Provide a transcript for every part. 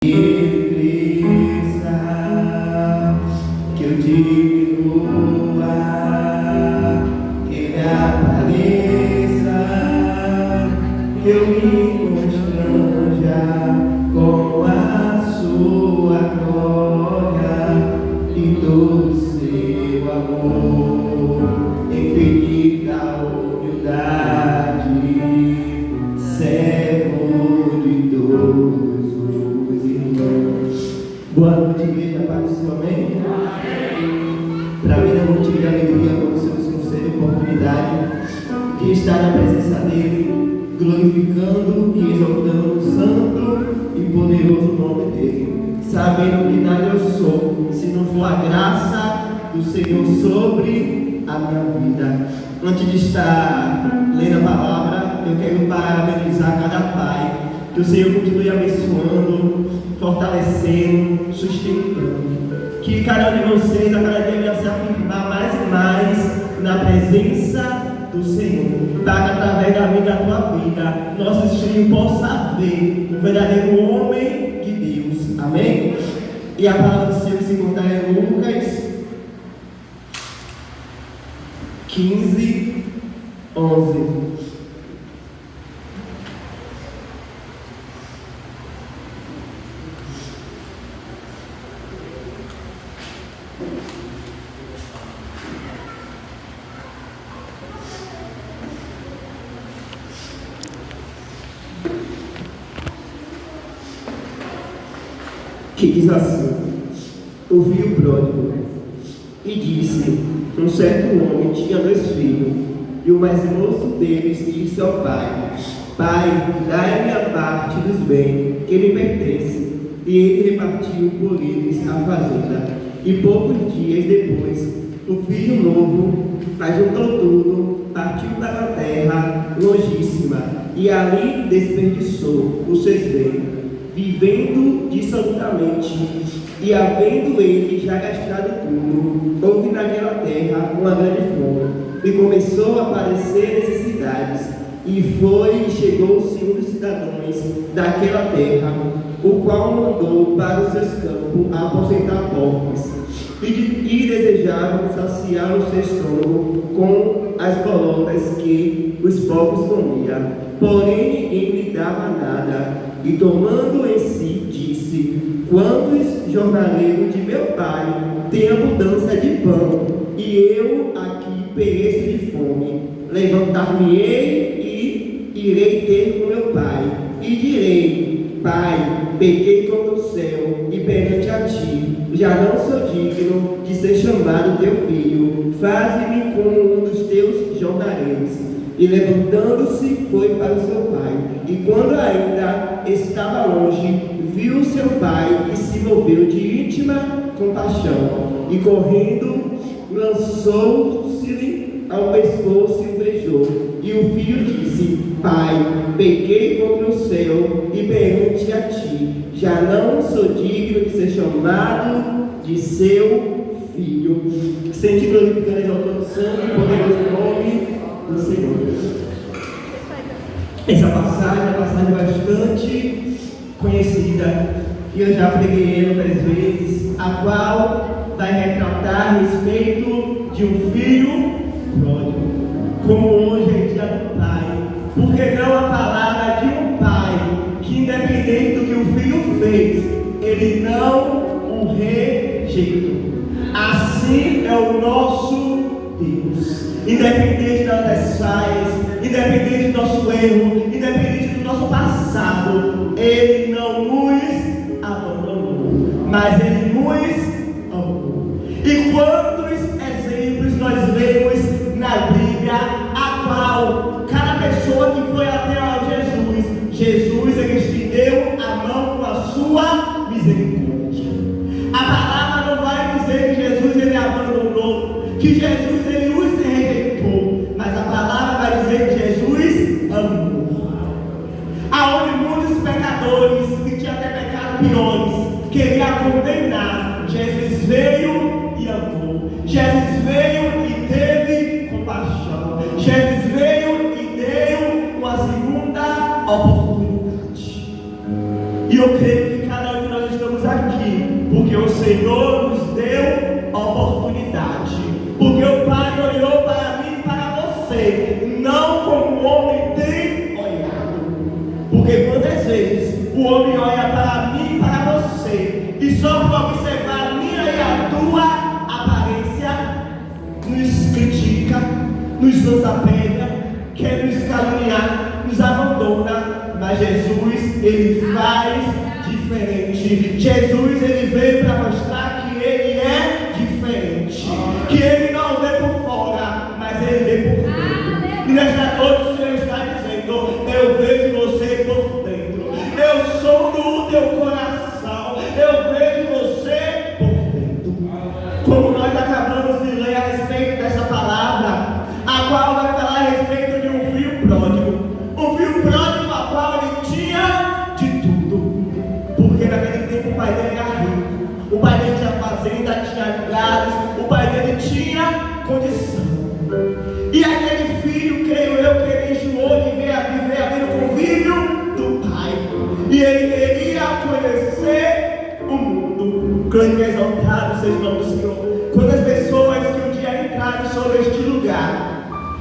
Ele cresça, que eu diminua, que ele apareça, que eu me constranja com a sua glória e todo o seu amor, infinita humildade, servo de todos. Boa noite, igreja, paz do Senhor, amém? Para mim é um motivo de alegria quando o Senhor nos concede a oportunidade de estar na presença dEle, glorificando e exaltando o santo e poderoso nome dEle, sabendo que nada eu sou, se não for a graça do Senhor sobre a minha vida. Antes de estar lendo a palavra, eu quero parabenizar cada pai, que o Senhor continue abençoando, fortalecendo, sustentando. Que cada um de vocês, a cada dia, venha se afirmar mais e mais na presença do Senhor, para que através da vida da tua vida, nosso filho possa ver o verdadeiro homem de Deus. Amém? E a palavra do Senhor se encontra em Lucas 15, 11. Que diz assim: ouviu o pródigo e disse: um certo homem tinha 2 filhos, e o mais moço deles disse ao pai: Pai, dai-me a parte dos bens que me pertence. E ele repartiu por eles a fazenda. E poucos dias depois, o filho novo ajuntou tudo, partiu para uma terra longíssima, e ali desperdiçou os seus bens, vivendo dissolutamente. E havendo ele já gastado tudo, houve naquela terra uma grande fome, e começou a aparecer necessidades, e foi e chegou-se um dos cidadãos daquela terra, o qual mandou para os seus campos aposentar porcos, e desejavam saciar o seu estômago com as bolotas que os porcos comiam, porém ninguém lhe dava nada. E tomando em si, disse: quantos jornaleiros de meu pai têm abundância de pão, e eu aqui pereço de fome? Levantar-me-ei e irei ter com meu pai, e direi: Pai, pequei contra o céu e perante a ti, já não sou digno de ser chamado teu filho, faze-me como um dos teus jornaleiros. E levantando-se, foi para o seu pai. E quando ainda estava longe, viu seu pai e se moveu de íntima compaixão. E correndo, lançou-se-lhe ao pescoço e o beijou. E o filho disse: Pai, pequei contra o céu e perante a ti, já não sou digno de ser chamado de seu filho. Sente glorificando, exaltando o santo e poderoso nome do Senhor. Essa passagem é uma passagem bastante conhecida, e eu já preguei outras vezes, a qual vai retratar a respeito de um filho pródigo. Como hoje é dia do pai, porque não a palavra de um pai que, independente do que o filho fez, ele não o rejeitou. Assim é o nosso Deus. Independente das nossas falhas, independente do nosso erro, independente do nosso passado, Ele não nos abandonou, mas Ele nos amou. E quantos exemplos nós vemos na Bíblia, a qual cada pessoa que foi até a Jesus, Ele estendeu a mão com a sua misericórdia. A palavra não vai dizer que Jesus Ele abandonou, que Jesus Ele os rejeitou, mas a palavra vai dizer que Jesus amou. Aonde muitos pecadores, que tinham até pecados piores, queriam condenar, Jesus veio e amou. Jesus veio e teve compaixão. Jesus veio e deu uma segunda oportunidade. E eu creio que cada um de nós Senhor nos deu oportunidade, porque o Pai olhou para mim e para você, não como o homem tem olhado. Porque quantas vezes o homem olha para mim e para você, e só por observar a minha e a tua aparência, nos critica, nos lança pedra, quer nos caluniar, nos abandona. Mas Jesus, ele faz diferente. Jesus, ele veio para mostrar que ele é diferente, que ele não vê por fora, mas ele vê por dentro. E nesta noite o Senhor está dizendo: eu vejo você por dentro, eu sou do teu coração, eu vejo você por dentro. Como nós acabamos de ler a respeito dessa palavra, a qual vai falar a respeito de um filho pródigo. Um filho pródigo a qual ele tinha de tudo, porque naquele tempo o pai dele era rico, o pai dele tinha fazenda, tinha gados, o pai dele tinha condição. E aquele filho, creio eu, que ele enjoou de viver a vida no convívio do pai, e ele queria conhecer o mundo. Grande e exaltado seja o nome do Senhor. Quantas pessoas que um dia entraram sobre este lugar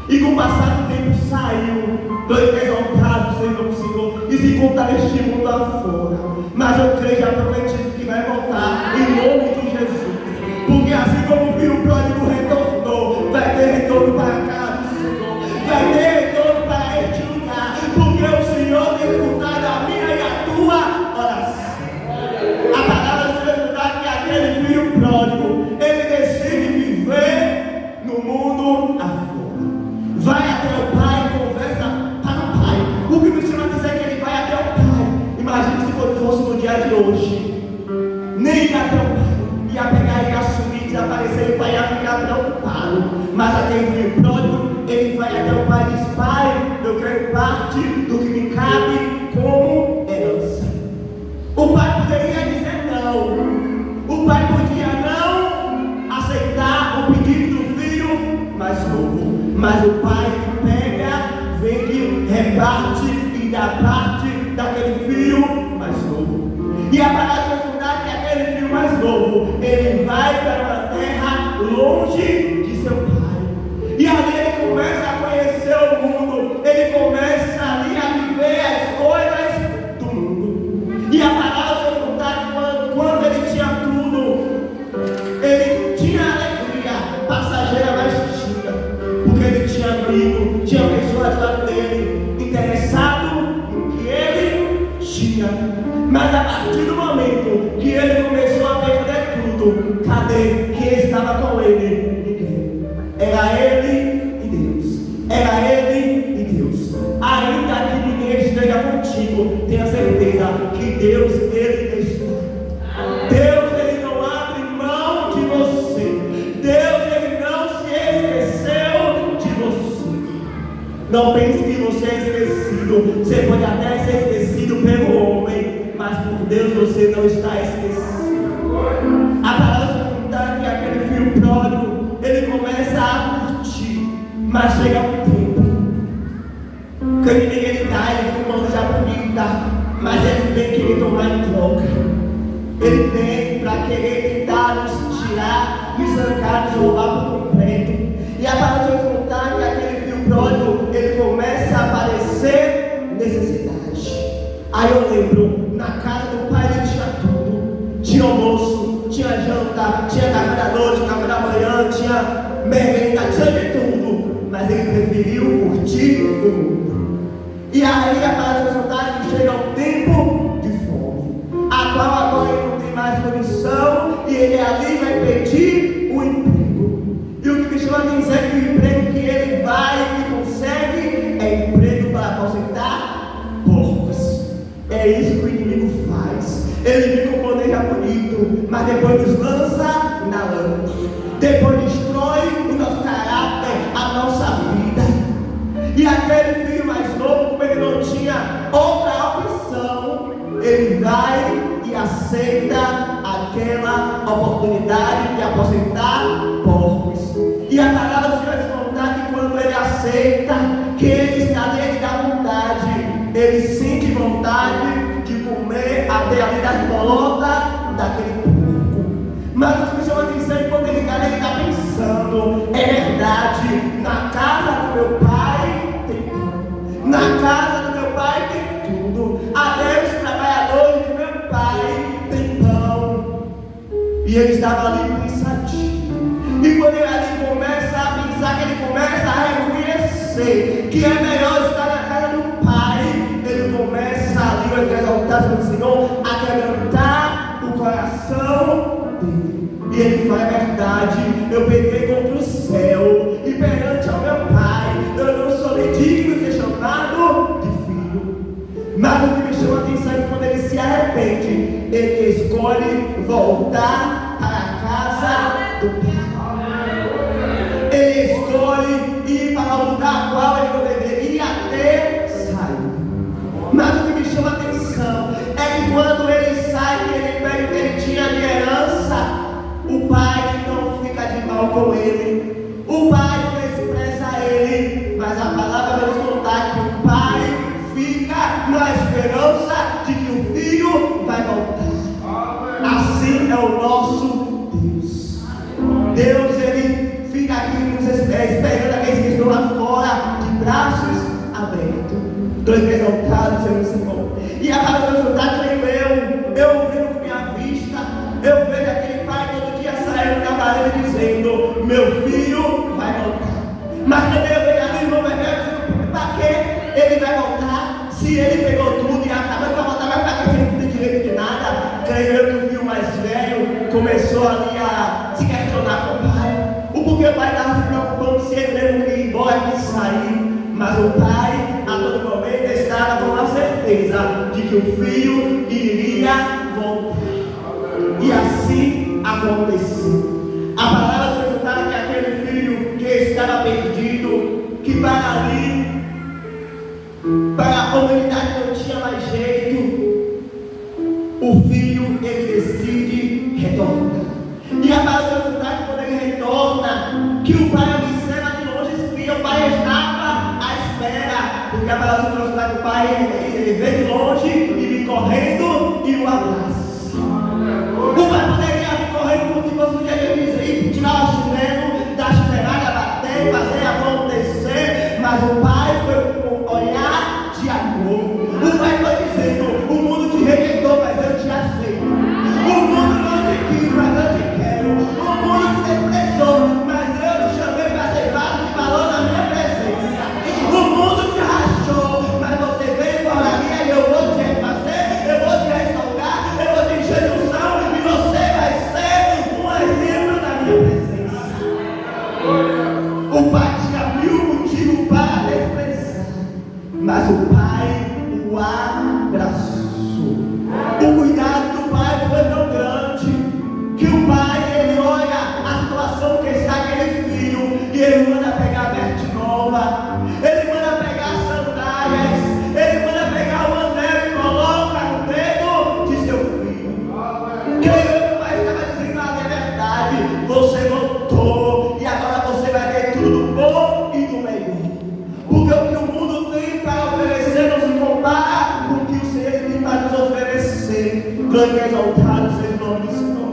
e com o passar do tempo saiu, glória e exaltado seja o nome do Senhor, e se encontrar neste mundo afora. Mas eu creio, já profetizo que vai voltar em nome de Jesus, porque assim como o filho pródigo retornou, vai ter retorno para a casa do Senhor, vai ter retorno para este lugar, porque o Senhor tem escutado a minha e a tua oração. A palavra do Senhor escutar que aquele filho pródigo, ele decide viver no mundo afora. Vai até o pai, conversa para o pai. O que me chama a dizer é que ele vai até o pai. Imagine se fosse no dia de hoje, nem ia até o pai, ia pegar e assumir, desaparecer, o pai ia ficar preocupado. Mas aquele filho pródigo, ele vai até o pai e diz: pai, eu quero parte do que me cabe como herança. O pai poderia dizer não, o pai podia não aceitar o pedido do filho mais novo. Mas o pai pega, vende, reparte e dá parte daquele filho mais novo. E a palavra de contar que aquele filho mais novo, ele vai para uma terra longe de seu pai. E ali ele começa a conhecer o mundo, ele começa ali a viver as coisas do mundo. E a palavra de contar que quando ele tinha tudo, ele tinha alegria passageira, mas porque ele tinha amigo, tinha pessoas lá dele, interessado no que ele tinha. Mas a partir do momento que ele começou a perder tudo, cadê quem estava com ele? Ninguém. Era ele e Deus. Era ele e Deus. Ainda que ninguém esteja contigo, tenha certeza que Deus, ele está. Deus, ele não abre mão de você. Deus, ele não se esqueceu de você. Não pense que você é esquecido. Você pode até ser esquecido pelo homem, mas por Deus você não está esquecido. A palavra contar que aquele filho pródigo, ele começa a curtir, mas chega um tempo que ele dá, ele com mão já bonita, mas ele vem querer tomar em troca. Ele vem para querer tentar nos tirar, nos arrancar, nos roubar por completo. E a palavra de contar que aquele filho pródigo, ele começa a aparecer necessidade. Aí eu lembro, na casa do pai ele tinha tudo. Tinha almoço, tinha janta, tinha café da noite, café da manhã, tinha merenda, tinha de tudo. Mas ele preferiu curtir o mundo. E aí a palavra de contar que chega um tempo de fome, a qual agora ele não tem mais condição, e ele ali vai pedir um emprego. E o que me chama a atenção é que o emprego que ele vai e consegue é emprego para aposentar porcos. É isso que o inimigo faz. Ele vem com poder bonito, mas depois nos lança na lama. Depois destrói o nosso caráter, a nossa vida. E aquele filho mais novo, como ele não tinha outra opção, ele vai e aceita aquela oportunidade de aposentar porcos. E a palavra do Senhor contar que quando ele aceita, que ele está ali da vontade, ele sente vontade de comer até ali das bolotas daquele porco. Mas o que me chama a atenção é quando ele está pensando, é verdade, na casa do meu pai tem tudo. Na casa do meu pai tem tudo. Até os trabalhadores do meu pai tem pão. E ele estava ali pensativo. E quando ele ali começa a pensar, que ele começa a reconhecer que é melhor estar na casa do pai, ele começa ali a exaltar o Senhor, a quebrantar o coração dele. E ele fala: é verdade, eu peguei contra o céu e perante ao meu pai, eu não sou digno de ser chamado de filho. Mas o que me chama a atenção é que quando ele se arrepende, ele escolhe voltar para a casa do pai. Ele escolhe ir para o lugar qual ele não deveria ter saído. Mas o que me chama a atenção é que quando ele sai, ele pega o que ele tinha de herança, o pai não fica de mal com ele, o pai não despreza ele, mas a palavra vai nos contar que o pai fica na esperança de que o filho vai voltar. Assim é o nosso Deus. Deus, ele fica aqui nos esperando aqueles que estão lá fora, de braços abertos. Glória exaltado seja o Senhor. E a palavra vai contar que eu vejo com minha vista, eu vejo aquele pai todo dia saindo da varanda dizendo: meu filho vai voltar. Mas também eu vejo ali o irmão dizendo: para que ele vai voltar? Se ele pegou tudo e acabou de voltar, mas para que ele não tem direito de nada? Creio eu que o filho mais velho começou ali a se questionar com o pai. O porquê o pai estava se preocupando se ele mesmo queria ir embora, queria sair. Mas o pai, a todo momento, estava com a certeza de que o filho iria voltar. E assim aconteceu. A palavra foi contada que aquele filho que estava perdido, que para ali, para a comunidade não tinha mais jeito, o filho, ele decide retornar. E a palavra foi contada que quando ele retorna, que o pai observa de longe esse filho, o pai estava à espera, porque a palavra foi contada que o pai, ele vê de longe e vem correndo e o abraça. O pai poderia vir correndo como se fosse um dia de dizer, tirar o chinelo da chinelada, bater, fazer acontecer, mas o pai foi com um olhar de amor. O pai foi dizendo: o mundo te rejeitou, mas eu te aceito. O mundo não te quis, mas eu te quero. O mundo te desprezou, mas eu te chamei para ser vaso de valor na minha presença. O mundo te rachou, mas você veio para a minha e eu vou te refazer, eu vou te restaurar, eu vou te encher de unção e você vai ser um exemplo na minha presença. O pai tinha mil motivos para desprezar, mas o pai o abraçou. O cuidado do pai foi tão grande que o pai, ele olha a situação que está aquele filho e ele manda pegar a veste nova, ele manda pegar as sandálias, ele manda pegar o anel e coloca no dedo de seu filho. Creio que o pai estava dizendo: é verdade, você voltou e agora você vai ter tudo bom e do melhor. Porque o que o mundo tem para oferecer não se compara com o que o Senhor tem para nos oferecer. Glória exaltado seja o nome do Senhor.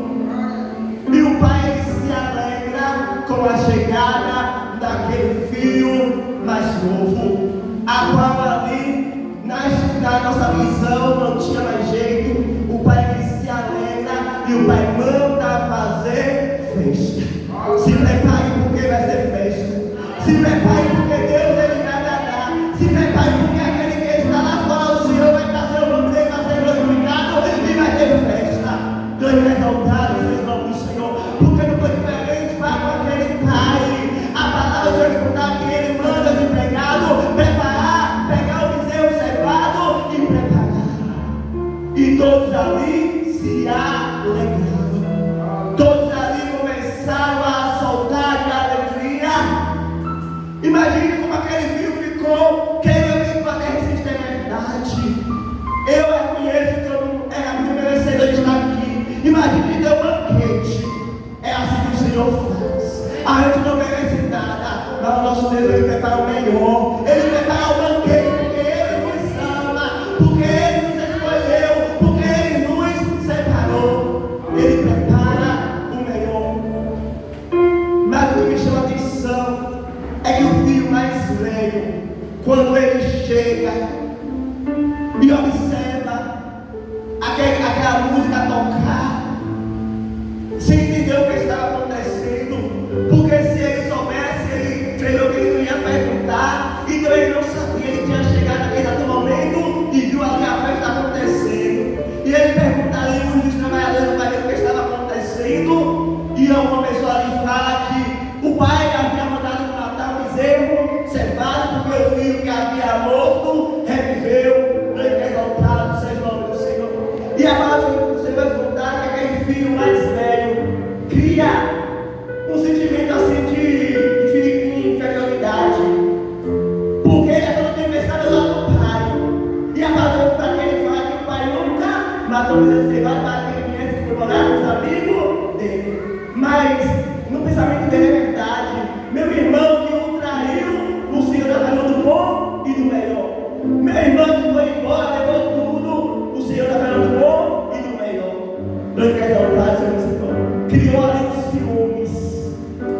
E o pai, ele se alegra com a chegada daquele filho mais novo, a qual ali, na nossa visão, não tinha mais jeito. O pai, ele se alegra e o pai manda fazer festa. Se prepare porque vai ser festa. Se prepare porque Deus, ele vai agradar. Se prepare porque aquele que está lá fora, o Senhor vai trazer o nome dele, vai ser glorificado e vai ter festa. Glória exaltado seja o nome do Senhor. Porque não foi diferente para aquele pai. A palavra do Senhor contar que ele manda os empregados preparar, pegar o bezerro cevado e preparar. E todos ali se alegraram. Todos ali começaram a soltar de alegria. Imagine como aquele filho ficou. Quero vir para a terra de verdade. Eu reconheço que eu não era merecedor de estar aqui. Imagine ter um banquete. É assim que o Senhor faz. A gente não merece nada, mas o nosso Deus, ele prepara o melhor. Ele prepara o banquete porque ele nos ama, porque ele nos escolheu, porque ele nos separou. Ele prepara o cria um sentimento assim de inferioridade. Porque ele é todo tempestade lá do pai. E a palavra para quem fala que o pai nunca matou os reservados para que ele viesse comemorar com os amigos dele. Mas no pensamento dele é verdade. Meu irmão que o traiu, o Senhor está fazendo do bom e do melhor. Meu irmão que foi embora, levou tudo, o Senhor está fazendo do bom e do melhor. Glória a Deus, Senhor. Criou ali os ciúmes.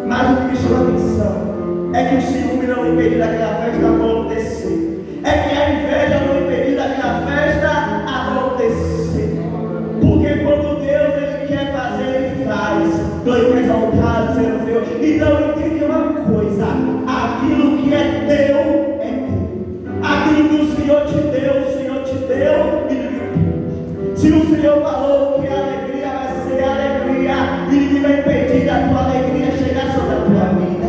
Mas o que me chamou a atenção é que o ciúme não impediu daquela festa acontecer. É que a inveja não impediu daquela festa acontecer. Porque quando Deus ele quer fazer, ele faz. Glória exaltado, Senhor Deus. Então eu entendi uma coisa: aquilo que é teu é teu. Aquilo que o Senhor te deu e ninguém. Se o Senhor falou que a alegria vai ser alegria, e ninguém vai impedir da tua alegria chegar sobre a tua vida.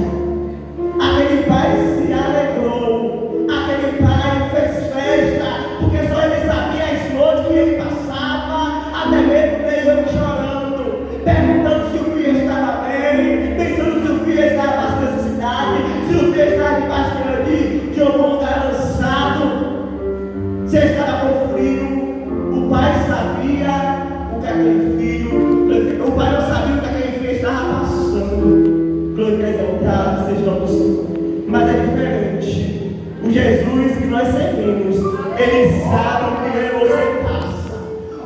Aquele pai se alegrou, aquele pai fez festa, porque só ele sabia as noites que ele passava, até mesmo veio chorando, perguntando se o filho estava bem, pensando se o filho estava passando necessidade, se o filho estava debaixo de algum lugar lançado, se ele estava com frio. O pai sabia o que aquele filho, o pai não sabia o que aquele filho estava passando. Glória exaltada seja o Senhor. Mas é diferente. O Jesus que nós servimos, ele sabe o que eu e você passa.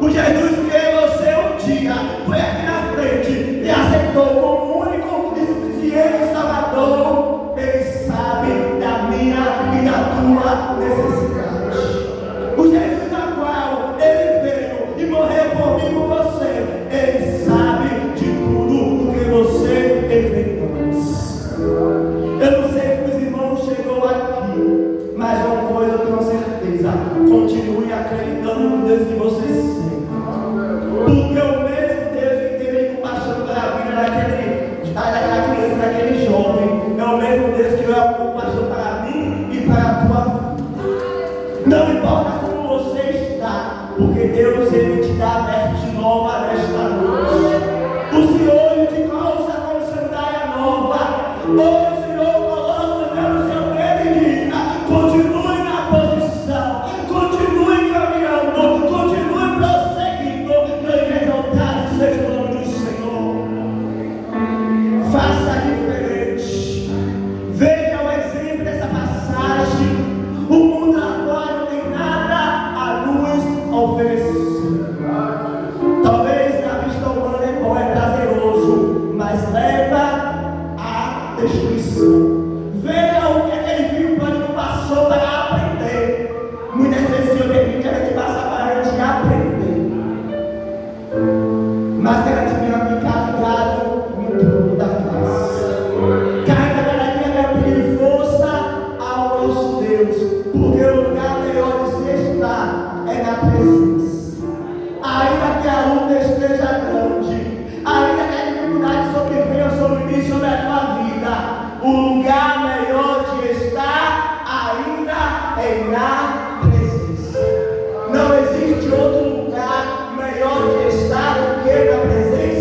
O Jesus que eu e você um dia foi aqui na frente e aceitou como único e suficiente Salvador. Ele sabe da minha e da tua necessidade. O Jesus a qual ele veio e morreu por mim e por você, ele sabe de tudo o que você enfrentamos. Eu não sei que os irmãos chegou aqui, mas uma coisa eu tenho certeza: continue acreditando no Deus que você serve. Porque o mesmo Deus que teve compaixão pela vida daquela criança, daquele jovem, é o mesmo Deus que vai com compaixão para mim e para a tua vida. Não importa como você está, porque Deus ele te dá veste nova nesta noite. O Senhor ele te calça com sandália nova. Hoje o Senhor coloca no seu dedo e diz: continue na posição, continue caminhando, continue prosseguindo. Glória exaltado seja o nome do Senhor. Faça diferente. Veja o exemplo dessa passagem. O mundo lá fora não tem nada a nos oferecer. Talvez na vista humana é bom, é prazeroso, mas leva à destruição. Veja o que aquele filho pródigo passou para aprender. Muitas vezes eu permito a gente passar para a gente aprender. Mas ela tinha ficado ligado no trono da graça. Cada galerinha vai pedir força ao nosso Deus, porque o lugar melhor de se estar é na presença. Ainda que a luta esteja grande, ainda que a dificuldade sobrevenha sobre mim, sobre a tua vida, o lugar melhor de estar ainda é na presença. Não existe outro lugar melhor de estar do que na presença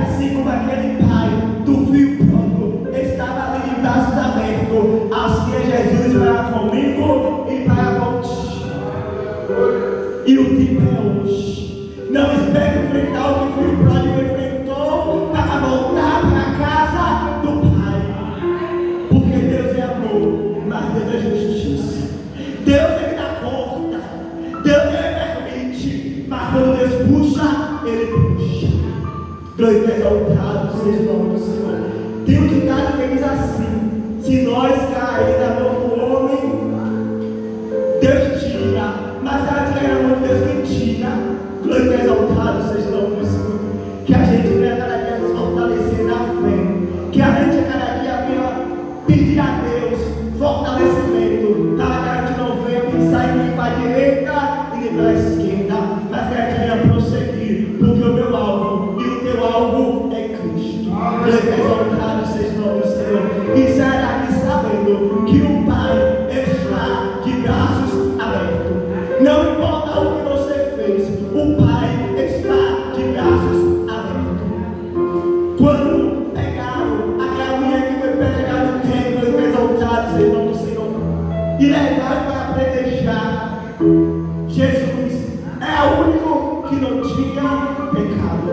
assim como aquele pai do filho pródigo estava ali de braços abertos, assim é Jesus para comigo e para contigo. E o tempo é hoje. Não espere enfrentar o que o filho pródigo enfrentou para voltar para a casa do Pai. Porque Deus é amor, mas Deus é justiça. Deus ele dá conta, Deus ele permite, mas quando Deus puxa, ele puxa. Glória e exaltado seja o nome do Senhor. Tem um ditado que diz assim: se nós cair na mão do homem, Deus tira, mas ela tira na mão de Deus que tira. Glória e exaltado seja o nome do Senhor. Que a gente venha cada dia nos fortalecer na fé, que a gente cada dia venha pedir a Deus fortalecimento, para que a gente não venha pensar em ir para a direita e ir para a esquerda, mas que a gente venha prosseguir, porque o meu alvo e o teu alvo é Cristo. Exaltado seja o nome do Senhor. E sai daqui sabendo que o Pai está de braços abertos. Não importa o que você fez, o Pai está de braços abertos. Quando pegaram aquela mulher que foi pregada no templo, exaltado seja o nome do Senhor, e levaram para apedrejar, Jesus é o único que não tinha pecado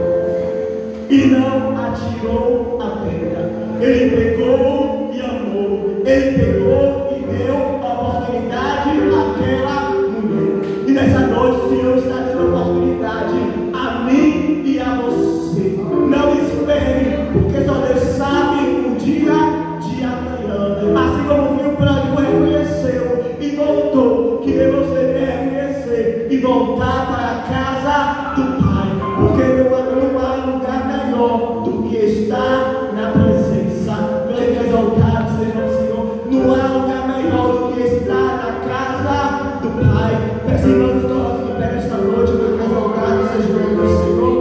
e não atirou a pedra. Ele pegou e amou, ele pegou e deu a oportunidade àquela mulher. E nessa noite o Senhor está dando oportunidade a mim e a você. Não espere, porque só Deus sabe o dia de amanhã. Assim como o filho pródigo reconheceu e voltou, que você deve reconhecer e voltar para a casa do Pai, porque não há lugar melhor do que estar na presença. Exaltado seja o Senhor. Não há lugar melhor do que estar na casa do Pai. Peço irmãos, coloque de pé nesta noite. Exaltado seja o nome do Senhor.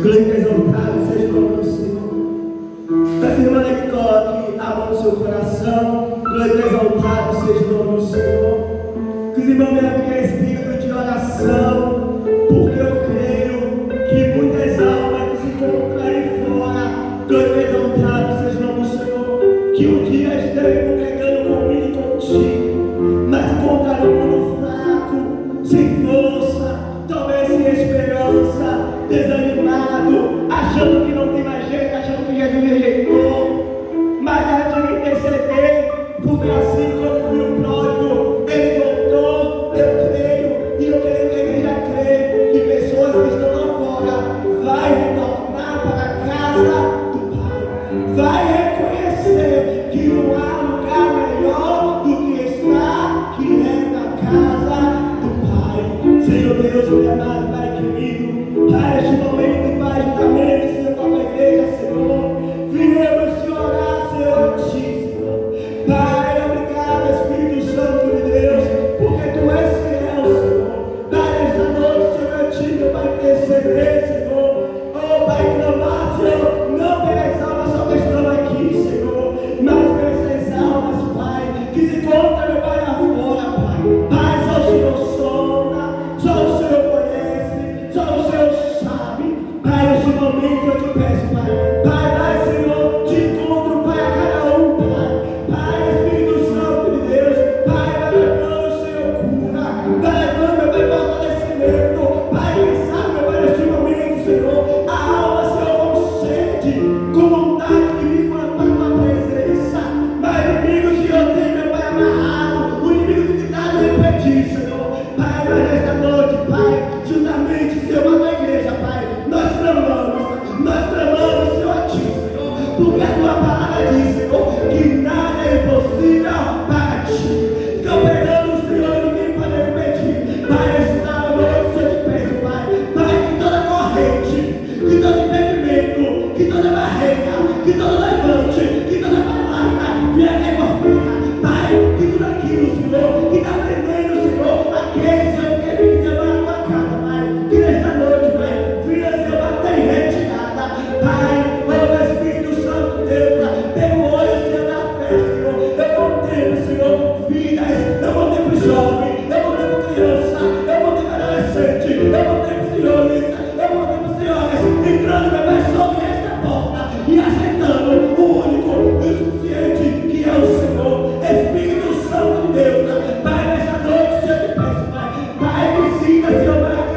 Glória exaltado seja o nome do Senhor. Peço irmão que coloque a mão no seu coração. Glória exaltado seja o nome do Senhor. Que os irmãos me apliquem espírito de oração, porque eu creio que muitas almas que se encontram aí fora, glória exaltado seja o nome do Senhor, que um dia esteve congregando comigo e contigo, mas encontraram um mundo fraco, sem força, talvez sem esperança, desanimado, achando que não tem mais jeito, achando que Jesus rejeitou, mas a gente tem que interceder, porque assim como o filho pródigo, ele voltou. Eu creio, e eu creio que a igreja crê, que pessoas que estão lá fora vai retornar para a casa do Pai, vai reconhecer que não há lugar melhor do que estar, que é na casa do Pai. Senhor Deus, meu amado Pai querido, Pai, este momento, Pai, juntamente, Senhor, com a igreja, Senhor, viemos te orar, Senhor, a Ti, Senhor. Pai, obrigado, Espírito Santo de Deus, porque Tu és fiel, Senhor. Pai, esta noite, Senhor, eu te meu Pai, interceder, Senhor. Oh, Pai, clamar, Senhor, não pelas almas só que estão aqui, Senhor, mas pelas almas, Pai, que se encontram, meu Pai, lá fora, Pai. Pai, só o Senhor sonda, só o Senhor conhece, só o Senhor sabe. Pai, neste momento eu te peço, Pai. Pai, vai, Senhor, de encontro, Pai, a cada um, Pai. Pai, Espírito Santo de Deus, Pai, vai levando o Senhor cura, vai levando, meu Pai, fortalecimento. Pai, quem sabe, meu Pai, neste momento, Senhor, a alma, Senhor, com sede, com vontade de vir para a tua presença. Mas o inimigo, Senhor, tem, meu Pai, amarrado, o inimigo que te dá de impedir, Senhor. Pai, mas nesta noite, Pai, juntamente, Senhor, com a tua igreja, Pai, nós clamamos, Senhor, a Ti, Senhor, porque a tua palavra diz, Senhor, que nada é impossível para Ti. Então, pegando, Senhor, ninguém pode impedir. Pai, esta noite, Senhor, te peço, Pai, Pai, que toda corrente, que todo impedimento, que toda barreira, que todo levante, que toda palavra venha recorrer. Pai, que tudo aquilo, Senhor, que está prendendo, Senhor, aquele, Senhor, que é vizinho na tua casa, Pai, que podemos, senhores, entrando bebê sobre esta porta e aceitando o único e o suficiente que é o Senhor, Espírito Santo de Deus. Pai, nesta noite, Senhor, te peço, Pai, visita, Senhor,